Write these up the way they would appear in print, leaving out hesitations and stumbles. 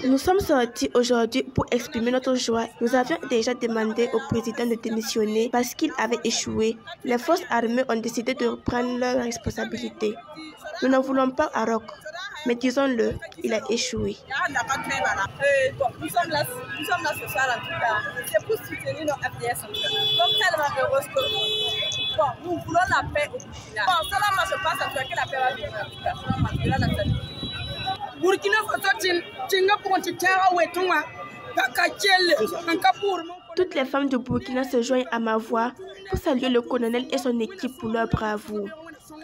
Nous sommes sortis aujourd'hui pour exprimer notre joie. Nous avions déjà demandé au président de démissionner parce qu'il avait échoué. Les forces armées ont décidé de reprendre leurs responsabilités. Nous n'en voulons pas à Roch, mais disons-le, il a échoué. Nous sommes là ce soir en tout cas. C'est pour soutenir nos FDS. Donc tellement heureuse que nous voulons la paix au Burkina. Seulement je pense à toi que la paix va venir en tout cas. Burkina Toutes les femmes du Burkina se joignent à ma voix pour saluer le colonel et son équipe pour leur bravoure.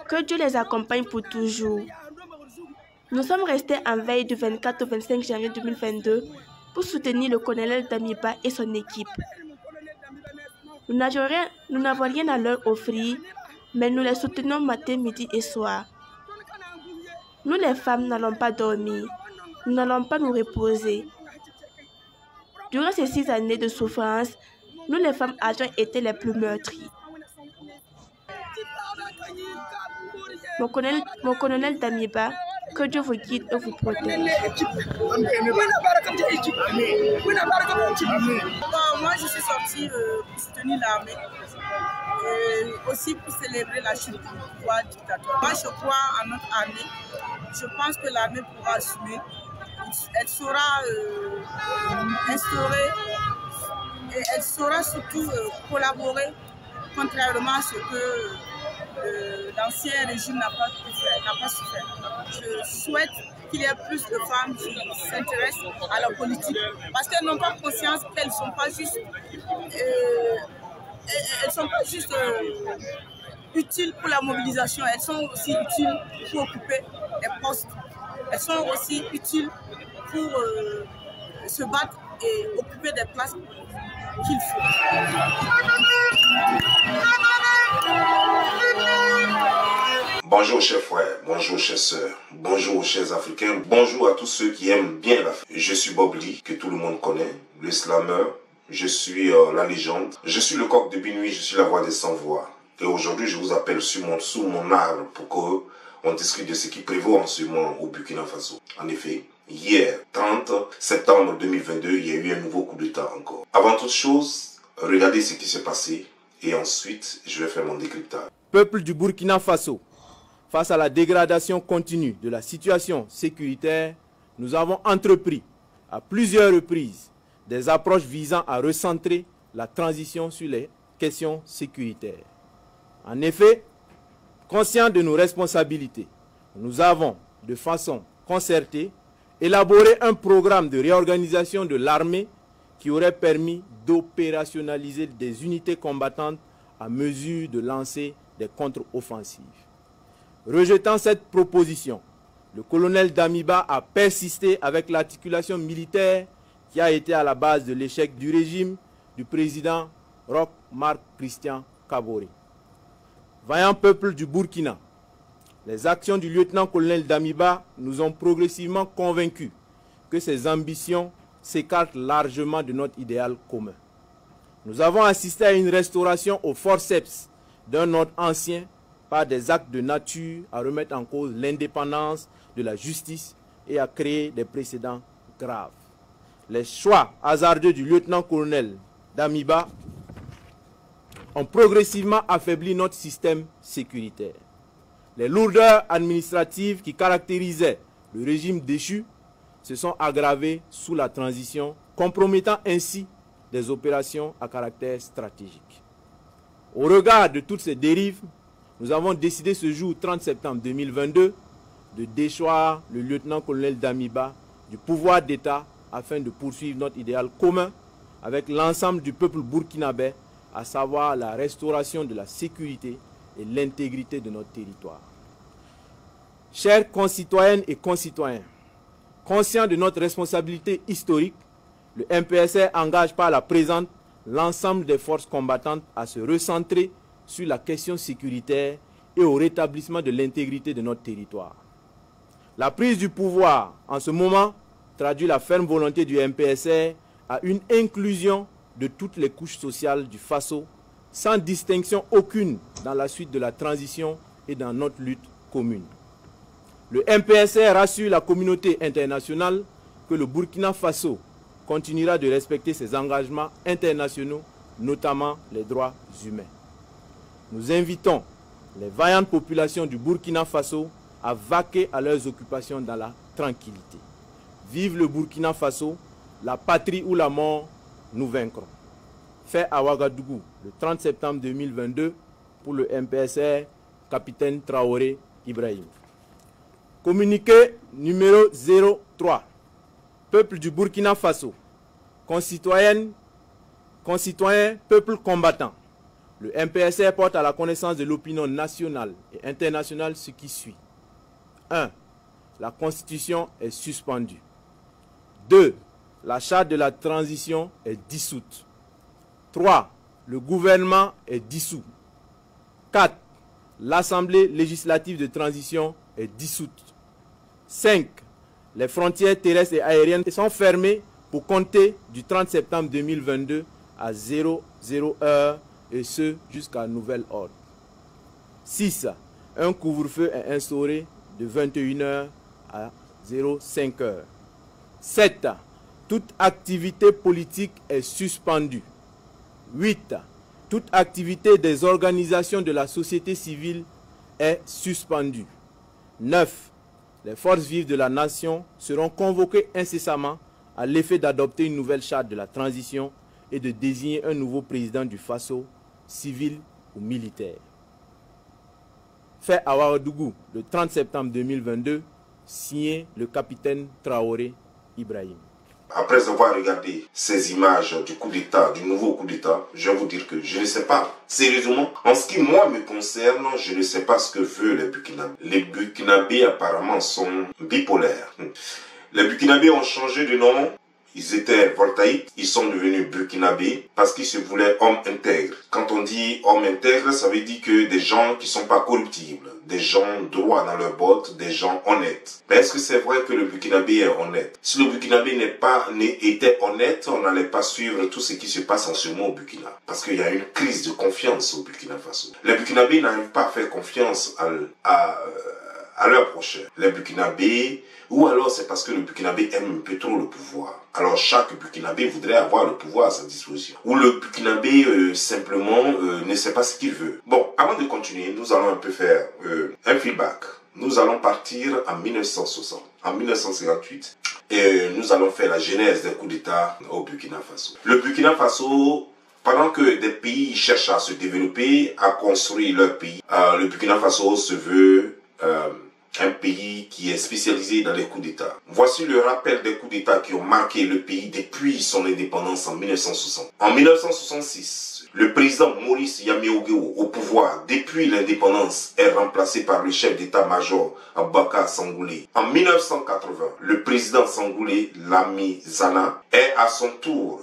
Que Dieu les accompagne pour toujours. Nous sommes restés en veille du 24 au 25 janvier 2022 pour soutenir le colonel Damiba et son équipe. Nous n'avons rien à leur offrir, mais nous les soutenons matin, midi et soir. Nous les femmes n'allons pas dormir, nous n'allons pas nous reposer. Durant ces 6 années de souffrance, nous les femmes âgées étaient les plus meurtries. Mon colonel Damiba, que Dieu vous guide et vous protège. Moi, je suis sortie pour soutenir l'armée et aussi pour célébrer la chute du pouvoir dictatoire. Moi, je crois en notre armée. Je pense que l'armée pourra assumer. Elle saura instaurer et elle saura surtout collaborer, contrairement à ce que l'ancien régime n'a pas su faire. Je souhaite qu'il y ait plus de femmes qui s'intéressent à la politique parce qu'elles n'ont pas conscience qu'elles ne sont pas juste, utiles pour la mobilisation, elles sont aussi utiles pour occuper des postes. Elles sont aussi utiles pour se battre et occuper des places qu'il faut. Bonjour chers frères, bonjour chers sœurs, bonjour chers Africains, bonjour à tous ceux qui aiment bien l'Afrique. Je suis Bob Lee, que tout le monde connaît, le slammer, je suis la légende, je suis le coq de Binui, je suis la voix des sans-voix. Et aujourd'hui je vous appelle sous mon arbre pour qu'on discute de ce qui prévaut en ce moment au Burkina Faso. En effet, hier, 30 septembre 2022, il y a eu un nouveau coup d'État encore. Avant toute chose, regardez ce qui s'est passé et ensuite je vais faire mon décryptage. Peuple du Burkina Faso, face à la dégradation continue de la situation sécuritaire, nous avons entrepris à plusieurs reprises des approches visant à recentrer la transition sur les questions sécuritaires. En effet, conscients de nos responsabilités, nous avons, de façon concertée, élaboré un programme de réorganisation de l'armée qui aurait permis d'opérationnaliser des unités combattantes à mesure de lancer des contre-offensives. Rejetant cette proposition, le colonel Damiba a persisté avec l'articulation militaire qui a été à la base de l'échec du régime du président Roch Marc Christian Kaboré. Vaillant peuple du Burkina, les actions du lieutenant-colonel Damiba nous ont progressivement convaincus que ses ambitions s'écartent largement de notre idéal commun. Nous avons assisté à une restauration au forceps d'un ordre ancien par des actes de nature à remettre en cause l'indépendance de la justice et à créer des précédents graves. Les choix hasardeux du lieutenant-colonel Damiba ont progressivement affaibli notre système sécuritaire. Les lourdeurs administratives qui caractérisaient le régime déchu se sont aggravées sous la transition, compromettant ainsi des opérations à caractère stratégique. Au regard de toutes ces dérives, nous avons décidé ce jour 30 septembre 2022 de déchoir le lieutenant-colonel Damiba du pouvoir d'État afin de poursuivre notre idéal commun avec l'ensemble du peuple burkinabé, à savoir la restauration de la sécurité et l'intégrité de notre territoire. Chers concitoyennes et concitoyens, conscients de notre responsabilité historique, le MPSR engage par la présente l'ensemble des forces combattantes à se recentrer sur la question sécuritaire et au rétablissement de l'intégrité de notre territoire. La prise du pouvoir en ce moment traduit la ferme volonté du MPSR à une inclusion de toutes les couches sociales du Faso, sans distinction aucune dans la suite de la transition et dans notre lutte commune. Le MPSR rassure la communauté internationale que le Burkina Faso continuera de respecter ses engagements internationaux, notamment les droits humains. Nous invitons les vaillantes populations du Burkina Faso à vaquer à leurs occupations dans la tranquillité. Vive le Burkina Faso, la patrie ou la mort, nous vaincrons. Fait à Ouagadougou le 30 septembre 2022 pour le MPSR, capitaine Traoré Ibrahim. Communiqué numéro 03. Peuple du Burkina Faso, concitoyens, peuple combattant. Le MPSR porte à la connaissance de l'opinion nationale et internationale ce qui suit. 1. La Constitution est suspendue. 2. La charte de la transition est dissoute. 3. Le gouvernement est dissous. 4. L'Assemblée législative de transition est dissoute. 5. Les frontières terrestres et aériennes sont fermées pour compter du 30 septembre 2022 à 00 heure et ce jusqu'à nouvel ordre. 6. Un couvre-feu est instauré de 21 h à 05 h. 7. Toute activité politique est suspendue. 8. Toute activité des organisations de la société civile est suspendue. 9. Les forces vives de la nation seront convoquées incessamment à l'effet d'adopter une nouvelle charte de la transition et de désigner un nouveau président du Faso, civil ou militaire. Fait à Ouagadougou le 30 septembre 2022, signé le capitaine Traoré Ibrahim. Après avoir regardé ces images du coup d'État, du nouveau coup d'État, je vais vous dire que je ne sais pas. Sérieusement, en ce qui moi me concerne, je ne sais pas ce que veulent les Burkinabés. Les Burkinabés apparemment sont bipolaires. Les Burkinabés ont changé de nom. Ils étaient voltaïques, ils sont devenus burkinabés parce qu'ils se voulaient hommes intègres. Quand on dit hommes intègres, ça veut dire que des gens qui sont pas corruptibles, des gens droits dans leurs bottes, des gens honnêtes. Mais est-ce que c'est vrai que le Burkinabé est honnête? Si le Burkinabé était honnête, on n'allait pas suivre tout ce qui se passe en ce moment au Burkina. Parce qu'il y a une crise de confiance au Burkina Faso. Les Burkinabés n'arrivent pas à faire confiance à leur prochain. Les Burkinabés, ou alors c'est parce que le Burkinabé aime un peu trop le pouvoir. Alors chaque Burkinabé voudrait avoir le pouvoir à sa disposition. Ou le Burkinabé simplement ne sait pas ce qu'il veut. Bon, avant de continuer, nous allons un peu faire un feedback. Nous allons partir en 1960, en 1958, et nous allons faire la genèse des coups d'État au Burkina Faso. Le Burkina Faso, pendant que des pays cherchent à se développer, à construire leur pays, le Burkina Faso se veut un pays qui est spécialisé dans les coups d'État. Voici le rappel des coups d'État qui ont marqué le pays depuis son indépendance en 1960. En 1966, le président Maurice Yaméoguéo au pouvoir depuis l'indépendance est remplacé par le chef d'état-major Abaka Sangoulé. En 1980, le président Sangoulé, Lami Zana, est à son tour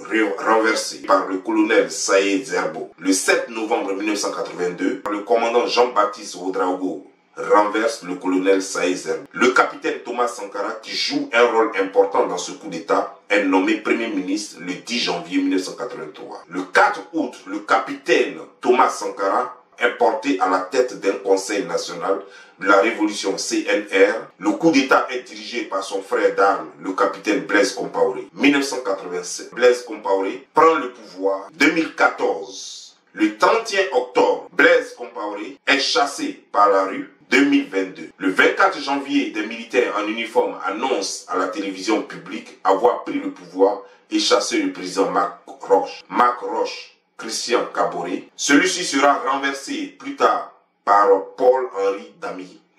renversé par le colonel Saïd Zerbo. Le 7 novembre 1982, le commandant Jean-Baptiste Ouedraogo renverse le colonel Saïd Zerbo. Le capitaine Thomas Sankara, qui joue un rôle important dans ce coup d'État, est nommé Premier ministre le 10 janvier 1983. Le 4 août, le capitaine Thomas Sankara est porté à la tête d'un conseil national de la révolution CNR. Le coup d'État est dirigé par son frère d'armes, le capitaine Blaise Compaoré. 1987, Blaise Compaoré prend le pouvoir. 2014, le 31 octobre, Blaise Compaoré est chassé par la rue. 2022. Le 24 janvier, des militaires en uniforme annoncent à la télévision publique avoir pris le pouvoir et chassé le président Marc Roch Christian Kaboré. Celui-ci sera renversé plus tard par Paul-Henri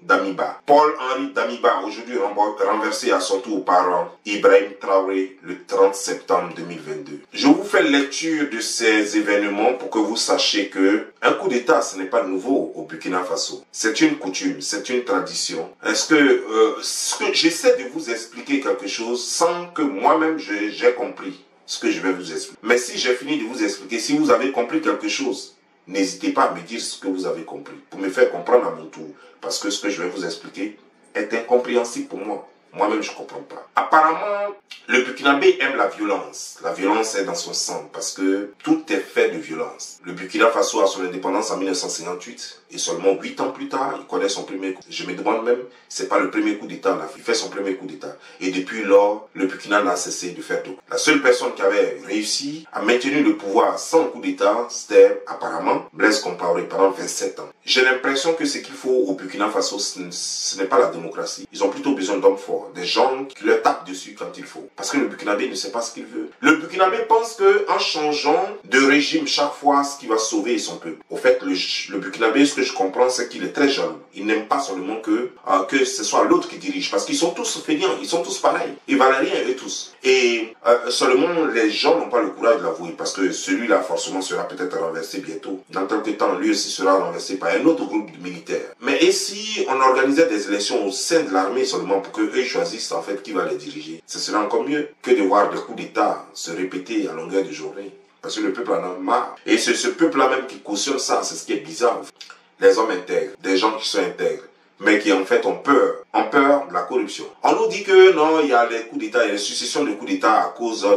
Damiba. Paul-Henri Damiba, aujourd'hui renversé à son tour par Ibrahim Traoré le 30 septembre 2022. Je vous fais lecture de ces événements pour que vous sachiez que un coup d'État, ce n'est pas nouveau au Burkina Faso. C'est une coutume, c'est une tradition. Est-ce que j'essaie de vous expliquer quelque chose sans que moi-même j'ai compris ce que je vais vous expliquer. Mais si j'ai fini de vous expliquer, si vous avez compris quelque chose, n'hésitez pas à me dire ce que vous avez compris, pour me faire comprendre à mon tour. Parce que ce que je vais vous expliquer est incompréhensible pour moi. Moi-même, je ne comprends pas. Apparemment, le Burkinabé aime la violence. La violence est dans son sang parce que tout est fait de violence. Le Burkina Faso a son indépendance en 1958 et seulement 8 ans plus tard, il connaît son premier coup. Je me demande même, c'est pas le premier coup d'État en Afrique. Il fait son premier coup d'État. Et depuis lors, le Burkina n'a cessé de faire tout. La seule personne qui avait réussi à maintenir le pouvoir sans coup d'État, c'était apparemment Blaise Compaoré pendant 27 ans. J'ai l'impression que ce qu'il faut au Burkina Faso, ce n'est pas la démocratie. Ils ont plutôt besoin d'hommes forts, des gens qui leur tapent dessus quand il faut. Parce que le Burkinabé ne sait pas ce qu'il veut. Le Burkinabé pense qu'en changeant de régime chaque fois, ce qui va sauver son peuple. Au fait, le Burkinabé, ce que je comprends, c'est qu'il est très jeune. Il n'aime pas seulement que ce soit l'autre qui dirige. Parce qu'ils sont tous fainéants, ils sont tous pareils. Ils valent rien, eux tous. Et seulement, les gens n'ont pas le courage de l'avouer. Parce que celui-là, forcément, sera peut-être renversé bientôt. Dans quelques temps, lui aussi sera renversé par un autre groupe militaire. Mais et si on organisait des élections au sein de l'armée seulement pour qu'eux choisissent en fait qui va les diriger, ce serait encore mieux que de voir des coups d'État se répéter à longueur de journée. Parce que le peuple en a marre. Et c'est ce peuple-là même qui cautionne ça, c'est ce qui est bizarre. Les hommes intègres, des gens qui sont intègres, mais qui en fait ont peur de la corruption. On nous dit que non, il y a les coups d'État, il y a les successions de coups d'État à cause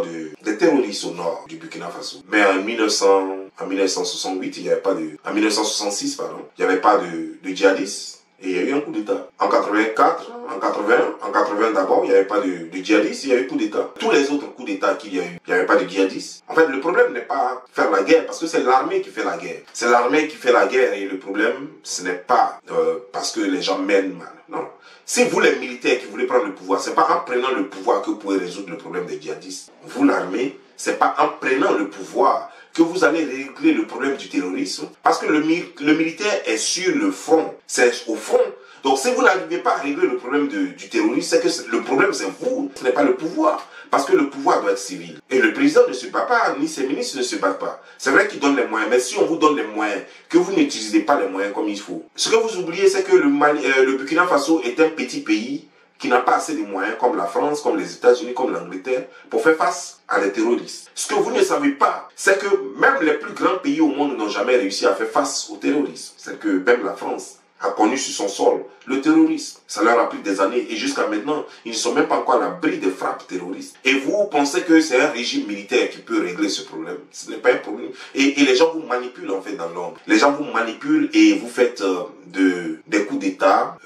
des terroristes au nord du Burkina Faso. Mais en 1968, il n'y avait pas de... En 1966, pardon, il n'y avait pas de djihadistes. Et il y a eu un coup d'État. En 84, en 80 d'abord, il n'y avait pas de djihadistes, il y a eu coup d'État. Tous les autres coups d'État qu'il y a eu, il n'y avait pas de djihadistes. En fait, le problème n'est pas faire la guerre, parce que c'est l'armée qui fait la guerre. C'est l'armée qui fait la guerre, et le problème, ce n'est pas parce que les gens mènent mal. Non. Si vous, les militaires qui voulez prendre le pouvoir, c'est pas en prenant le pouvoir que vous pouvez résoudre le problème des djihadistes. Vous, l'armée, c'est pas en prenant le pouvoir que vous allez régler le problème du terrorisme, parce que le militaire est sur le front, c'est au front. Donc si vous n'arrivez pas à régler le problème du terrorisme, c'est que le problème c'est vous, ce n'est pas le pouvoir, parce que le pouvoir doit être civil. Et le président ne se bat pas, ni ses ministres ne se battent pas. C'est vrai qu'ils donnent les moyens, mais si on vous donne les moyens, que vous n'utilisez pas les moyens comme il faut. Ce que vous oubliez, c'est que le Burkina Faso est un petit pays qui n'a pas assez de moyens comme la France, comme les États-Unis, comme l'Angleterre, pour faire face à des terroristes. Ce que vous ne savez pas, c'est que même les plus grands pays au monde n'ont jamais réussi à faire face au terrorisme. C'est que même la France a connu sur son sol le terrorisme. Ça leur a pris des années et jusqu'à maintenant, ils ne sont même pas encore à l'abri des frappes terroristes. Et vous pensez que c'est un régime militaire qui peut régler ce problème. Ce n'est pas un problème. Et les gens vous manipulent en fait dans l'ombre. Les gens vous manipulent et vous faites des coups d'État,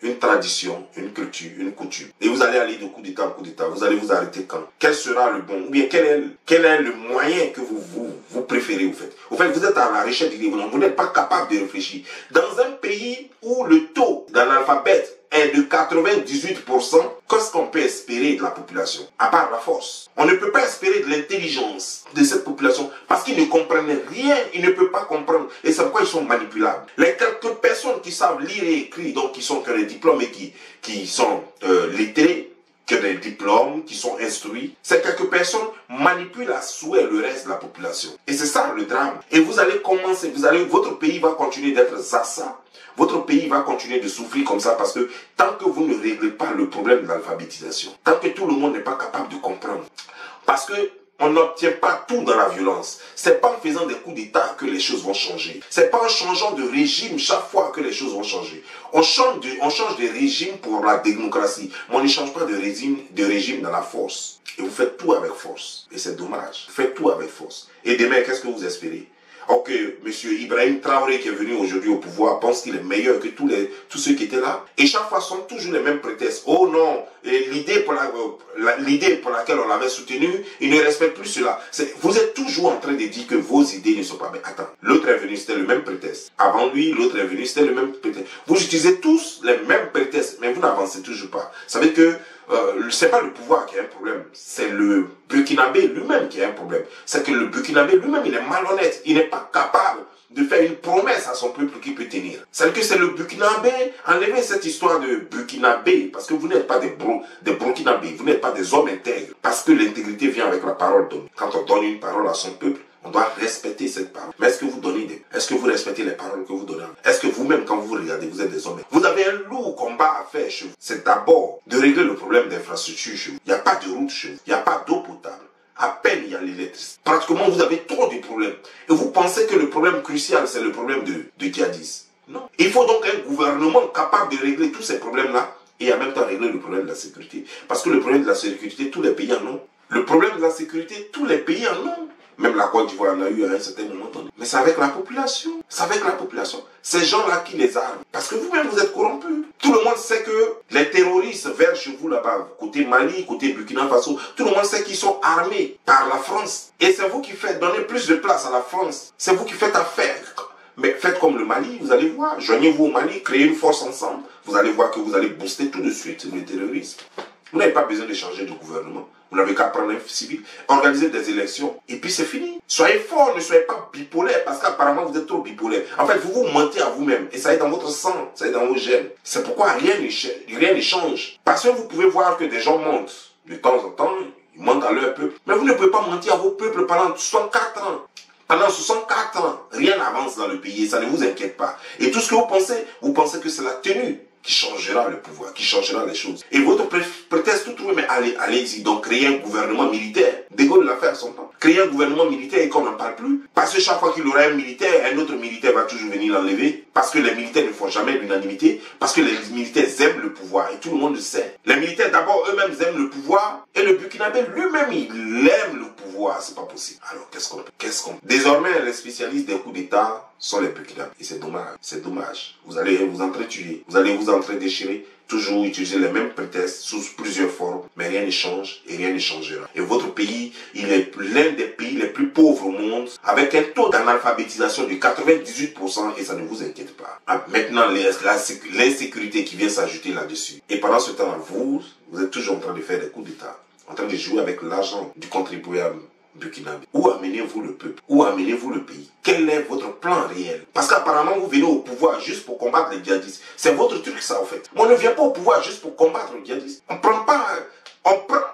une tradition, une culture, une coutume. Et vous allez aller de coup d'État en coup d'État. Vous allez vous arrêter quand? Quel sera le bon? Ou bien quel est le moyen que vous préférez au fait? Au fait, vous êtes à la recherche d'idées. Vous n'êtes pas capable de réfléchir. Dans un pays où le taux d'analphabète est de 98%, qu'est-ce qu'on peut espérer de la population? À part la force. On ne peut pas espérer de l'intelligence de cette population parce qu'ils ne comprennent rien, ils ne peuvent pas comprendre. Et c'est pourquoi ils sont manipulables. Les quelques personnes qui savent lire et écrire, donc qui ont des diplômes et qui sont lettrés, qui ont des diplômes, qui sont instruits, ces quelques personnes manipulent à souhait le reste de la population. Et c'est ça le drame. Et vous allez commencer, votre pays va continuer d'être Zassa. Votre pays va continuer de souffrir comme ça parce que tant que vous ne réglez pas le problème de l'alphabétisation, tant que tout le monde n'est pas capable de comprendre, parce que on n'obtient pas tout dans la violence. C'est pas en faisant des coups d'État que les choses vont changer. C'est pas en changeant de régime chaque fois que les choses vont changer. On change de régime pour la démocratie, mais on ne change pas de régime dans la force. Et vous faites tout avec force. Et c'est dommage. Vous faites tout avec force. Et demain, qu'est-ce que vous espérez? Ok, M. Ibrahim Traoré qui est venu aujourd'hui au pouvoir pense qu'il est meilleur que tous ceux qui étaient là. Et chaque fois sont toujours les mêmes prétextes. Oh non, l'idée pour laquelle on l'avait soutenu, il ne respecte plus cela. Vous êtes toujours en train de dire que vos idées ne sont pas... Mais attends, l'autre est venu, c'était le même prétexte. Avant lui, l'autre est venu, c'était le même prétexte. Vous utilisez tous les mêmes prétextes, mais vous n'avancez toujours pas. Ça veut dire que c'est pas le pouvoir qui a un problème, c'est le Burkinabé lui-même qui a un problème. C'est que le Burkinabé lui-même, il est malhonnête, il n'est pas capable de faire une promesse à son peuple qui peut tenir. C'est que c'est le Burkinabé, enlevez cette histoire de Burkinabé, parce que vous n'êtes pas des Burkinabés, vous n'êtes pas des hommes intègres, parce que l'intégrité vient avec la parole donnée. Quand on donne une parole à son peuple, on doit respecter cette parole. Mais est-ce que vous respectez les paroles que vous donnez? Est-ce que vous-même, quand vous regardez, vous êtes des hommes? Vous avez un lourd combat à faire chez vous. C'est d'abord de régler le problème d'infrastructure chez vous. Il n'y a pas de route chez vous. Il n'y a pas d'eau potable. À peine il y a l'électricité. Pratiquement, vous avez trop de problèmes. Et vous pensez que le problème crucial, c'est le problème de djihadisme. Non. Il faut donc un gouvernement capable de régler tous ces problèmes-là et en même temps régler le problème de la sécurité. Parce que le problème de la sécurité, tous les pays en ont. Le problème de la sécurité, tous les pays en ont. Même la Côte d'Ivoire en a eu à un certain moment donné. Mais c'est avec la population. C'est avec la population. Ces gens-là qui les arment. Parce que vous-même, vous êtes corrompus. Tout le monde sait que les terroristes vers chez vous là-bas, côté Mali, côté Burkina Faso, tout le monde sait qu'ils sont armés par la France. Et c'est vous qui faites donner plus de place à la France. C'est vous qui faites affaire. Mais faites comme le Mali, vous allez voir. Joignez-vous au Mali, créez une force ensemble. Vous allez voir que vous allez booster tout de suite le terrorisme. Vous n'avez pas besoin de changer de gouvernement. Vous n'avez qu'à prendre un civil, organiser des élections, et puis c'est fini. Soyez fort, ne soyez pas bipolaire, parce qu'apparemment vous êtes trop bipolaire. En fait, vous vous mentez à vous-même, et ça est dans votre sang, ça est dans vos gènes. C'est pourquoi rien ne change. Parce que vous pouvez voir que des gens mentent de temps en temps, ils mentent à leur peuple, mais vous ne pouvez pas mentir à vos peuples pendant 64 ans. Pendant 64 ans, rien n'avance dans le pays, et ça ne vous inquiète pas. Et tout ce que vous pensez que c'est la tenue qui changera le pouvoir, qui changera les choses. Et votre prétexte tout trouvé, mais allez-y, donc créez un gouvernement militaire. De Gaulle l'a fait à son temps. Créer un gouvernement militaire et qu'on n'en parle plus. Parce que chaque fois qu'il aura un militaire, un autre militaire va toujours venir l'enlever. Parce que les militaires ne font jamais l'unanimité. Parce que les militaires aiment le pouvoir et tout le monde le sait. Les militaires d'abord eux-mêmes aiment le pouvoir et le Burkinabé lui-même il aime le pouvoir. C'est pas possible. Alors qu'est-ce qu'on Désormais les spécialistes des coups d'État sont les Burkinabés. Et c'est dommage. C'est dommage. Vous allez vous entretuer. Vous allez vous déchirer. Toujours utiliser les mêmes prétextes sous plusieurs formes, mais rien ne change et rien ne changera. Et votre pays, il est l'un des pays les plus pauvres au monde, avec un taux d'analphabétisation de 98% et ça ne vous inquiète pas. Maintenant, l'insécurité qui vient s'ajouter là-dessus. Et pendant ce temps, vous êtes toujours en train de faire des coups d'État, en train de jouer avec l'argent du contribuable burkinabé. Où amenez-vous le peuple? Où amenez-vous le pays? Quel est votre plan réel? Parce qu'apparemment, vous venez au pouvoir juste pour combattre les djihadistes. C'est votre truc, ça, en fait. On ne vient pas au pouvoir juste pour combattre les djihadistes. On prend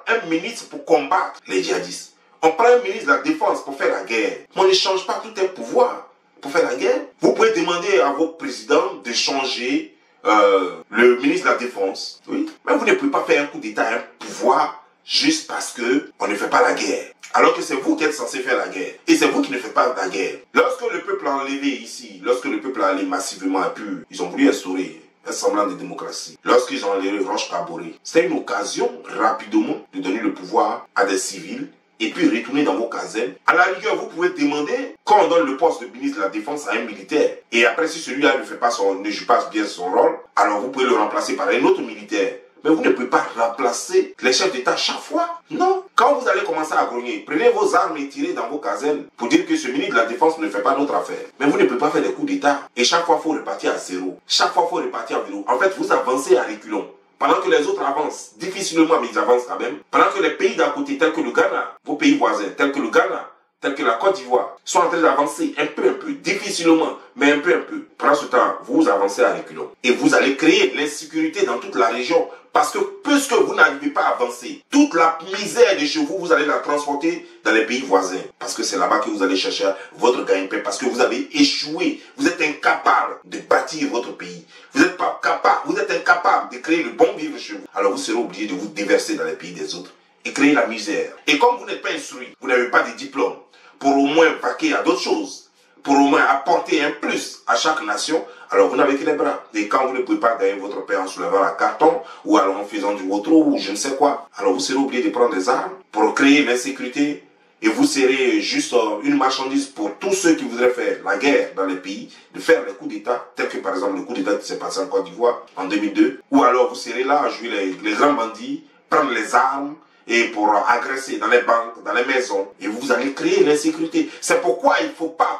un ministre pour combattre les djihadistes. On prend un ministre de la Défense pour faire la guerre. On ne change pas tout un pouvoir pour faire la guerre. Vous pouvez demander à votre président de changer le ministre de la Défense. Oui. Mais vous ne pouvez pas faire un coup d'État, un pouvoir, juste parce que on ne fait pas la guerre. Alors que c'est vous qui êtes censé faire la guerre. Et c'est vous qui ne faites pas la guerre. Lorsque le peuple a enlevé ici, lorsque le peuple a allé massivement à Pur, ils ont voulu instaurer un semblant de démocratie. Lorsqu'ils ont enlevé Roche-Kaboré, c'était une occasion rapidement de donner le pouvoir à des civils et puis retourner dans vos casernes. À la rigueur, vous pouvez demander qu'on donne le poste de ministre de la Défense à un militaire. Et après, si celui-là ne joue pas bien son rôle, alors vous pouvez le remplacer par un autre militaire. Mais vous ne pouvez pas remplacer les chefs d'État chaque fois. Non. Quand vous allez commencer à grogner, prenez vos armes et tirez dans vos casernes pour dire que ce ministre de la Défense ne fait pas notre affaire. Mais vous ne pouvez pas faire des coups d'État. Et chaque fois, il faut repartir à zéro. Chaque fois, il faut repartir à zéro. En fait, vous avancez à reculons. Pendant que les autres avancent, difficilement, mais ils avancent quand même. Pendant que les pays d'à côté, tels que le Ghana, vos pays voisins, tels que le Ghana, tels que la Côte d'Ivoire, sont en train d'avancer un peu, difficilement, mais un peu. Pendant ce temps, vous avancez à reculons. Et vous allez créer l'insécurité dans toute la région. Parce que puisque vous n'arrivez pas à avancer, toute la misère de chez vous, vous allez la transporter dans les pays voisins. Parce que c'est là-bas que vous allez chercher votre gagne-pain. Parce que vous avez échoué. Vous êtes incapable de bâtir votre pays. Vous êtes incapable de créer le bon vivre chez vous. Alors vous serez obligé de vous déverser dans les pays des autres et créer la misère. Et comme vous n'êtes pas instruit, vous n'avez pas de diplôme pour au moins vaquer à d'autres choses, pour au moins apporter un plus à chaque nation, alors vous n'avez que les bras. Et quand vous ne pouvez pas gagner votre pain en soulevant un carton, ou alors en faisant du wotro, ou je ne sais quoi, alors vous serez obligé de prendre des armes pour créer l'insécurité, et vous serez juste une marchandise pour tous ceux qui voudraient faire la guerre dans les pays, de faire les coups d'État, tel que par exemple le coup d'État qui s'est passé en Côte d'Ivoire en 2002, ou alors vous serez là à jouer les grands bandits, prendre les armes, et pour agresser dans les banques, dans les maisons, et vous allez créer l'insécurité. C'est pourquoi il faut pas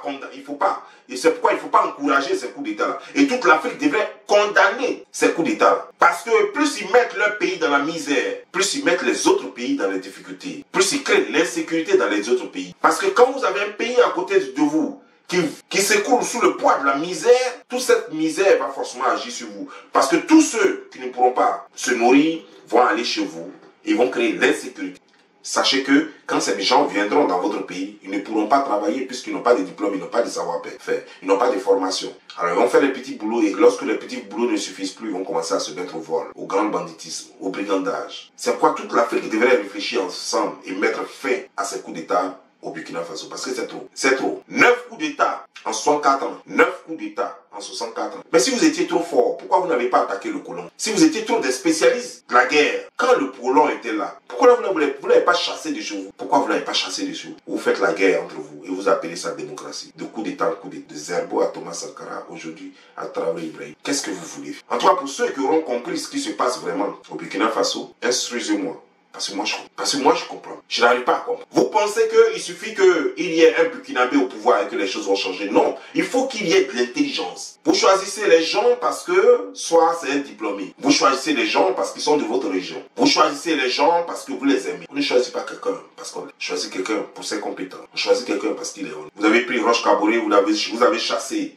encourager ces coups d'État-là. Et toute l'Afrique devrait condamner ces coups d'État. Parce que plus ils mettent leur pays dans la misère, plus ils mettent les autres pays dans les difficultés, plus ils créent l'insécurité dans les autres pays. Parce que quand vous avez un pays à côté de vous qui s'écoule sous le poids de la misère, toute cette misère va forcément agir sur vous. Parce que tous ceux qui ne pourront pas se nourrir vont aller chez vous. Ils vont créer l'insécurité. Sachez que quand ces gens viendront dans votre pays, ils ne pourront pas travailler puisqu'ils n'ont pas de diplôme, ils n'ont pas de savoir-faire, ils n'ont pas de formation. Alors ils vont faire les petits boulots et lorsque les petits boulots ne suffisent plus, ils vont commencer à se mettre au vol, au grand banditisme, au brigandage. C'est pourquoi toute l'Afrique devrait réfléchir ensemble et mettre fin à ces coups d'État au Burkina Faso, parce que c'est trop. C'est trop. 9 coups d'État en 64 ans. 9 coups d'État en 64 ans. Mais si vous étiez trop fort, pourquoi vous n'avez pas attaqué le colon? Si vous étiez trop des spécialistes de la guerre, quand le colon était là, pourquoi vous n'avez pas chassé de chez vous? Pourquoi vous n'avez pas chassé de chez vous? Vous faites la guerre entre vous et vous appelez ça démocratie. De coup d'État en coup d'État. De Zerbo à Thomas Sankara, aujourd'hui à Traoré Ibrahim. Qu'est-ce que vous voulez? En tout cas, pour ceux qui auront compris ce qui se passe vraiment au Burkina Faso, instruisez-moi. Parce que moi, je comprends. Je n'arrive pas à comprendre. Vous pensez qu'il suffit qu'il y ait un Burkinabé au pouvoir et que les choses vont changer? Non. Il faut qu'il y ait de l'intelligence. Vous choisissez les gens parce que, soit c'est un diplômé. Vous choisissez les gens parce qu'ils sont de votre région. Vous choisissez les gens parce que vous les aimez. On ne choisit pas quelqu'un parce qu'on choisit quelqu'un pour ses compétences. On choisit quelqu'un parce qu'il est honnête. Vous avez pris Roch Kaboré, vous avez chassé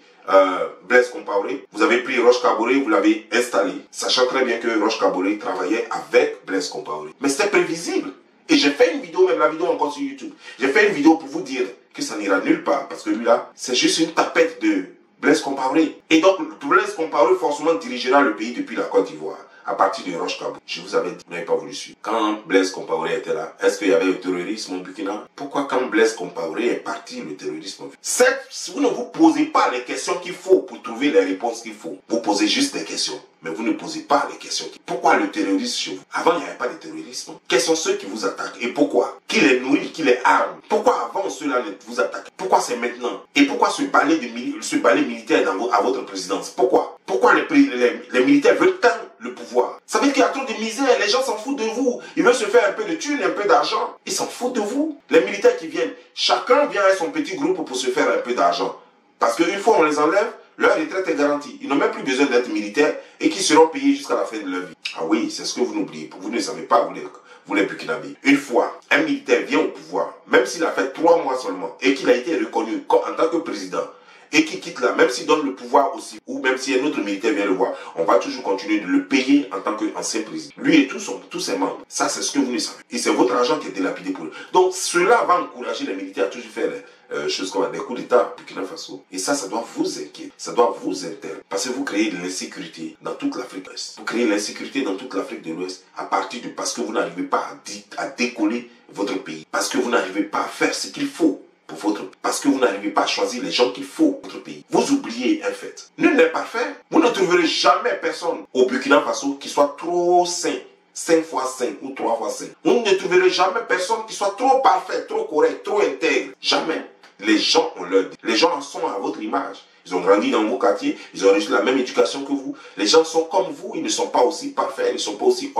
Blaise Compaoré. Vous avez pris Roch Kaboré, vous l'avez installé, sachant très bien que Roch Kaboré travaillait avec Blaise Compaoré. Mais c'était prévisible. Et j'ai fait une vidéo, même la vidéo encore sur YouTube. J'ai fait une vidéo pour vous dire que ça n'ira nulle part. Parce que lui là, c'est juste une tapette de Blaise Compaoré. Et donc, Blaise Compaoré forcément dirigera le pays depuis la Côte d'Ivoire. À partir de Roch Kaboré. Je vous avais dit, vous n'avez pas voulu suivre. Quand Blaise Compaoré était là, est-ce qu'il y avait le terrorisme au Burkina? Pourquoi quand Blaise Compaoré est parti, le terrorisme? Vous ne vous posez pas les questions qu'il faut pour trouver les réponses qu'il faut. Vous posez juste des questions. Mais vous ne posez pas les questions. Pourquoi le terrorisme chez vous? Avant, il n'y avait pas de terrorisme. Quels sont ceux qui vous attaquent? Et pourquoi? Qui les nourrit? Qui les arme? Pourquoi avant ceux-là vous attaquent? Pourquoi c'est maintenant? Et pourquoi ce balai militaire à votre présidence? Pourquoi? Pourquoi les militaires veulent tant le pouvoir? Ça veut dire qu'il y a trop de misère. Les gens s'en foutent de vous. Ils veulent se faire un peu de thunes, un peu d'argent. Ils s'en foutent de vous. Les militaires qui viennent, chacun vient avec son petit groupe pour se faire un peu d'argent. Parce qu'une fois on les enlève, leur retraite est garantie. Ils n'ont même plus besoin d'être militaires et qui seront payés jusqu'à la fin de leur vie. Ah oui, c'est ce que vous n'oubliez pas. Vous ne savez pas, vous les Burkinabés. Une fois, un militaire vient au pouvoir, même s'il a fait 3 mois seulement, et qu'il a été reconnu en tant que président, et qui quitte là, même s'il donne le pouvoir aussi, ou même si un autre militaire vient le voir, on va toujours continuer de le payer en tant qu'ancien président. Lui et tous ses membres. Ça, c'est ce que vous ne savez. Et c'est votre argent qui est dilapidé pour eux. Donc, cela va encourager les militaires à toujours faire choses comme des coups d'État au Burkina Faso. Et ça doit vous inquiéter. Ça doit vous intéresser. Parce que vous créez de l'insécurité dans toute l'Afrique de l'Ouest. Vous créez l'insécurité dans toute l'Afrique de l'Ouest parce que vous n'arrivez pas à décoller votre pays. Parce que vous n'arrivez pas à faire ce qu'il faut. Parce que vous n'arrivez pas à choisir les gens qu'il faut pour votre pays. Vous oubliez un fait. Nul n'est parfait. Vous ne trouverez jamais personne au Burkina Faso qui soit trop sain. 5 fois 5 ou 3 fois 5. Vous ne trouverez jamais personne qui soit trop parfait, trop correct, trop intègre. Jamais. Les gens ont leur... Les gens sont à votre image. Ils ont grandi dans vos quartiers, ils ont reçu la même éducation que vous. Les gens sont comme vous, ils ne sont pas aussi parfaits, ils ne sont pas aussi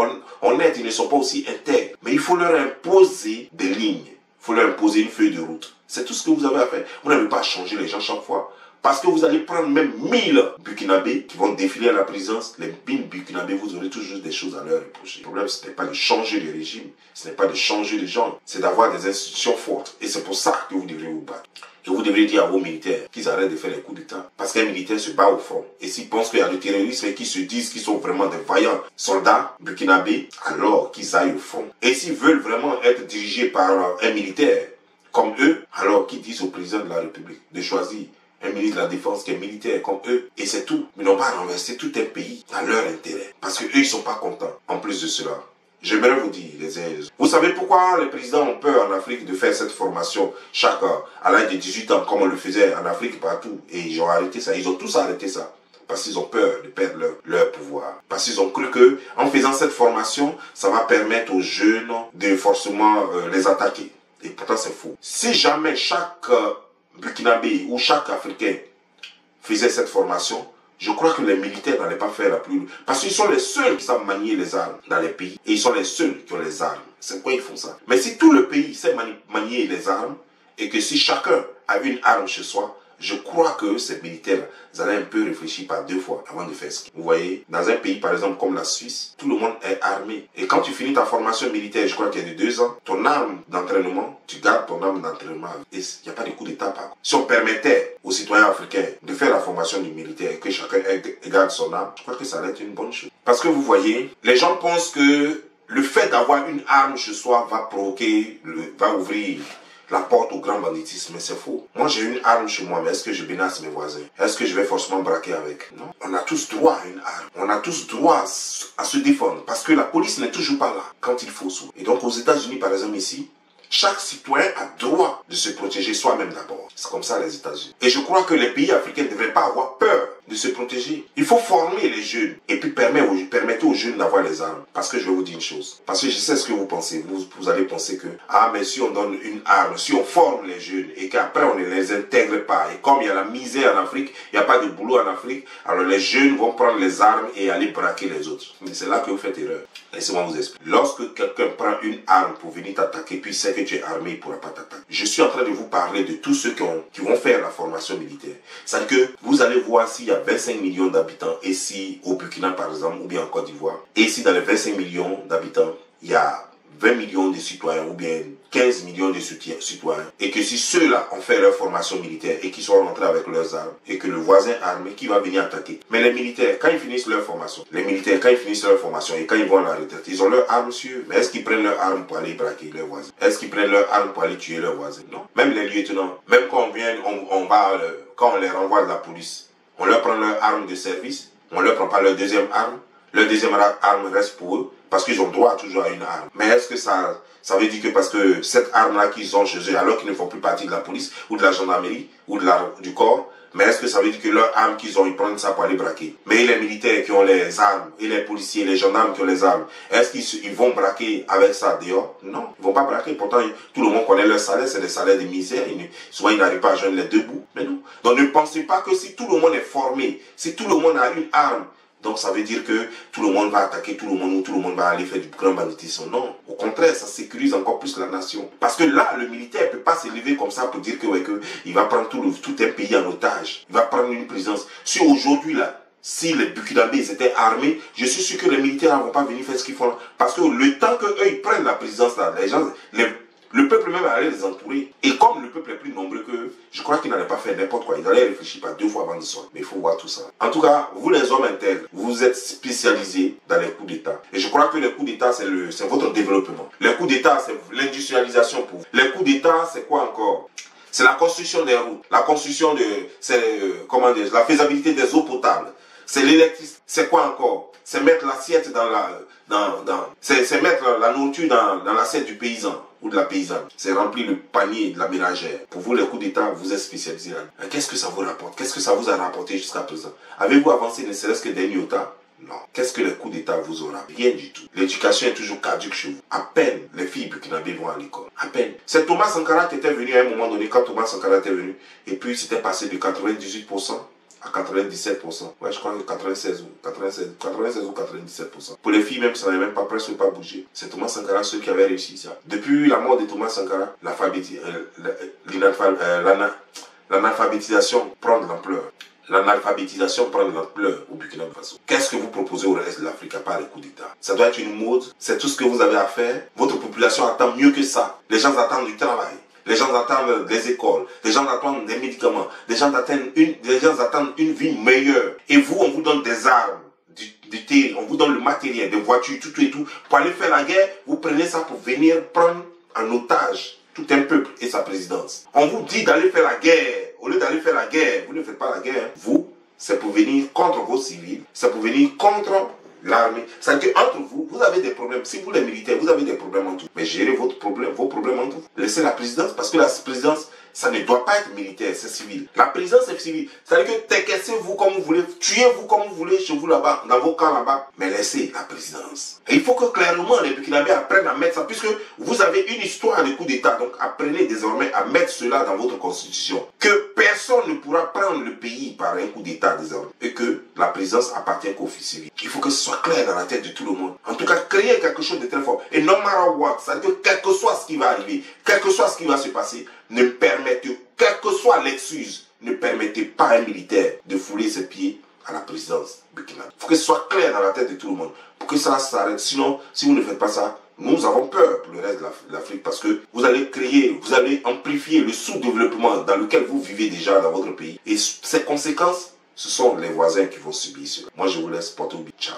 honnêtes, ils ne sont pas aussi intègres. Mais il faut leur imposer des lignes. Il faut leur imposer une feuille de route. C'est tout ce que vous avez à faire. Vous n'avez pas à changer les gens chaque fois. Parce que vous allez prendre même 1000 Burkinabés qui vont défiler à la présidence. Les 1000 Burkinabés, vous aurez toujours des choses à leur reprocher. Le problème, ce n'est pas de changer le régime. Ce n'est pas de changer les gens. C'est d'avoir des institutions fortes. Et c'est pour ça que vous devrez vous battre. Et vous devrez dire à vos militaires qu'ils arrêtent de faire les coups d'État. Parce qu'un militaire se bat au front. Et s'ils pensent qu'il y a du terrorisme et qu'ils se disent qu'ils sont vraiment des vaillants soldats burkinabés, alors qu'ils aillent au front. Et s'ils veulent vraiment être dirigés par un militaire comme eux, alors qu'ils disent au président de la République de choisir un ministre de la Défense qui est militaire comme eux. Et c'est tout. Mais ils n'ont pas renversé tout un pays dans leur intérêt. Parce qu'eux, ils ne sont pas contents. En plus de cela, j'aimerais vous dire, vous savez pourquoi les présidents ont peur en Afrique de faire cette formation à l'âge de 18 ans, comme on le faisait en Afrique partout. Et ils ont arrêté ça. Ils ont tous arrêté ça. Parce qu'ils ont peur de perdre leur pouvoir. Parce qu'ils ont cru que en faisant cette formation, ça va permettre aux jeunes de forcément les attaquer. Et pourtant, c'est faux. Si jamais chaque Burkinabé ou chaque Africain faisait cette formation, je crois que les militaires n'allaient pas faire la plus... Parce qu'ils sont les seuls qui savent manier les armes dans les pays. Et ils sont les seuls qui ont les armes. C'est quoi ils font ça? Mais si tout le pays sait manier les armes, et que si chacun a une arme chez soi, je crois que ces militaires allaient un peu réfléchir par 2 fois avant de faire ce qu'ils... Vous voyez, dans un pays par exemple comme la Suisse, tout le monde est armé. Et quand tu finis ta formation militaire, je crois qu'il y a de 2 ans, ton arme d'entraînement, tu gardes ton arme d'entraînement. Et il n'y a pas de coup d'État par contre. Si on permettait aux citoyens africains de faire la formation du militaire et que chacun garde son arme, je crois que ça allait être une bonne chose. Parce que vous voyez, les gens pensent que le fait d'avoir une arme chez soi va va ouvrir la porte au grand banditisme, mais c'est faux. Moi, j'ai une arme chez moi, mais est-ce que je menace mes voisins? Est-ce que je vais forcément braquer avec? Non. On a tous droit à une arme. On a tous droit à se défendre, parce que la police n'est toujours pas là quand il faut. Et donc, aux États-Unis, par exemple, ici, Chaque citoyen a droit de se protéger soi-même d'abord. C'est comme ça les États-Unis. Et je crois que les pays africains ne devraient pas avoir peur de se protéger. Il faut former les jeunes et puis permettre aux jeunes d'avoir les armes. Parce que je vais vous dire une chose. Parce que je sais ce que vous pensez. Vous allez penser que, ah mais si on donne une arme, si on forme les jeunes et qu'après on ne les intègre pas, et comme il y a la misère en Afrique, il n'y a pas de boulot en Afrique, alors les jeunes vont prendre les armes et aller braquer les autres. Mais c'est là que vous faites erreur. Laissez-moi vous expliquer. Lorsque quelqu'un prend une arme pour venir t'attaquer, puis sait que tu es armé, il ne pourra pas t'attaquer. Je suis en train de vous parler de tous ceux qui vont faire la formation militaire. C'est-à-dire que vous allez voir s'il y a 25 millions d'habitants, et si au Burkina par exemple, ou bien en Côte d'Ivoire, et si dans les 25 millions d'habitants, il y a 20 millions de citoyens, ou bien 15 millions de citoyens, et que si ceux-là ont fait leur formation militaire et qu'ils sont rentrés avec leurs armes, et que le voisin armé qui va venir attaquer. Mais les militaires, quand ils finissent leur formation, et quand ils vont à la retraite, ils ont leurs armes sur eux. Mais est-ce qu'ils prennent leurs armes pour aller braquer leurs voisins? Est-ce qu'ils prennent leurs armes pour aller tuer leurs voisins? Non. Même les lieutenants, même quand quand on les renvoie de la police, on leur prend leur arme de service, on leur prend pas leur deuxième arme. Leur deuxième arme reste pour eux, parce qu'ils ont droit toujours à une arme. Mais est-ce que ça veut dire que parce que cette arme-là qu'ils ont chez eux, alors qu'ils ne font plus partie de la police, ou de la gendarmerie, ou du corps, mais est-ce que ça veut dire que leur arme qu'ils ont, ils prennent ça pour aller braquer? Mais les militaires qui ont les armes, et les policiers, les gendarmes qui ont les armes, est-ce qu'ils vont braquer avec ça dehors? Non, ils ne vont pas braquer. Pourtant, tout le monde connaît leur salaire, c'est des salaires de misère. Souvent, ils n'arrivent pas à joindre les deux bouts. Mais non. Donc, ne pensez pas que si tout le monde est formé, si tout le monde a une arme, donc ça veut dire que tout le monde va attaquer tout le monde ou tout le monde va aller faire du grand banditisme. Non, au contraire, ça sécurise encore plus la nation. Parce que là, le militaire ne peut pas se lever comme ça pour dire que, il va prendre tout un pays en otage. Il va prendre une présidence. Si aujourd'hui, là, si les Burkinabés étaient armés, je suis sûr que les militaires ne vont pas venir faire ce qu'ils font là. Parce que le temps qu'eux, ils prennent la présidence là, le peuple même allait les entourer. Et comme le peuple est plus nombreux qu'eux, je crois qu'ils n'allaient pas faire n'importe quoi. Ils allaient réfléchir pas 2 fois avant de sortir. Mais il faut voir tout ça. En tout cas, vous les hommes intègres, vous êtes spécialisés dans les coups d'État. Et je crois que les coups d'État, c'est votre développement. Les coups d'État, c'est l'industrialisation pour vous. Les coups d'État, c'est quoi encore? C'est la construction des routes. La construction la faisabilité des eaux potables. C'est l'électricité. C'est quoi encore? C'est mettre l'assiette c'est mettre la nourriture dans l'assiette du paysan ou de la paysanne. C'est remplir le panier de la ménagère. Pour vous, les coups d'État, vous êtes spécialisés là. Qu'est-ce que ça vous rapporte? Qu'est-ce que ça vous a rapporté jusqu'à présent? Avez-vous avancé ne serait-ce que d'un iota? Non. Qu'est-ce que les coups d'État vous aura? Rien du tout. L'éducation est toujours caduque chez vous. À peine les filles burkinabées vont à l'école. À peine. C'est Thomas Sankara qui était venu à un moment donné, quand Thomas Sankara était venu, et puis c'était passé de 98% à 97%. Ouais, je crois que 96 ou 97%. Pour les filles même, ça n'avait même pas presque pas bougé. C'est Thomas Sankara ceux qui avaient réussi ça. Depuis la mort de Thomas Sankara, l'analphabétisation prend de l'ampleur. L'analphabétisation prend de l'ampleur au Burkina Faso. Qu'est-ce que vous proposez au reste de l'Afrique à part les coups d'État? Ça doit être une mode. C'est tout ce que vous avez à faire. Votre population attend mieux que ça. Les gens attendent du travail. Les gens attendent des écoles, les gens attendent des médicaments, les gens attendent une vie meilleure. Et vous, on vous donne des armes, du thé, on vous donne le matériel, des voitures, tout et tout. Pour aller faire la guerre, vous prenez ça pour venir prendre en otage tout un peuple et sa présidence. On vous dit d'aller faire la guerre. Au lieu d'aller faire la guerre, vous ne faites pas la guerre. Vous, c'est pour venir contre vos civils, c'est pour venir contre l'armée. C'est-à-dire qu'entre vous, vous avez des problèmes. Si vous les militaires, vous avez des problèmes entre vous. Mais gérez vos problèmes entre vous. Laissez la présidence, parce que la présidence, ça ne doit pas être militaire, c'est civil. La présidence est civile. C'est-à-dire que técassez-vous comme vous voulez, tuez-vous comme vous voulez chez vous là-bas, dans vos camps là-bas, mais laissez la présidence. Et il faut que clairement les Burkinabés apprennent à mettre ça, puisque vous avez une histoire de coup d'État, donc apprenez désormais à mettre cela dans votre constitution. Que personne ne pourra prendre le pays par un coup d'État désormais, et que la présidence appartient qu'aux civils. Il faut que ce soit clair dans la tête de tout le monde. En tout cas, créer quelque chose de très fort. Et no matter what, c'est-à-dire que quel que soit ce qui va arriver, quel que soit ce qui va se passer, quelle que soit l'excuse, ne permettez pas à un militaire de fouler ses pieds à la présidence burkinabé. Il faut que ce soit clair dans la tête de tout le monde, pour que ça s'arrête. Sinon, si vous ne faites pas ça, nous avons peur pour le reste de l'Afrique, parce que vous allez amplifier le sous-développement dans lequel vous vivez déjà dans votre pays. Et ces conséquences, ce sont les voisins qui vont subir cela. Moi, je vous laisse porter au but. Ciao.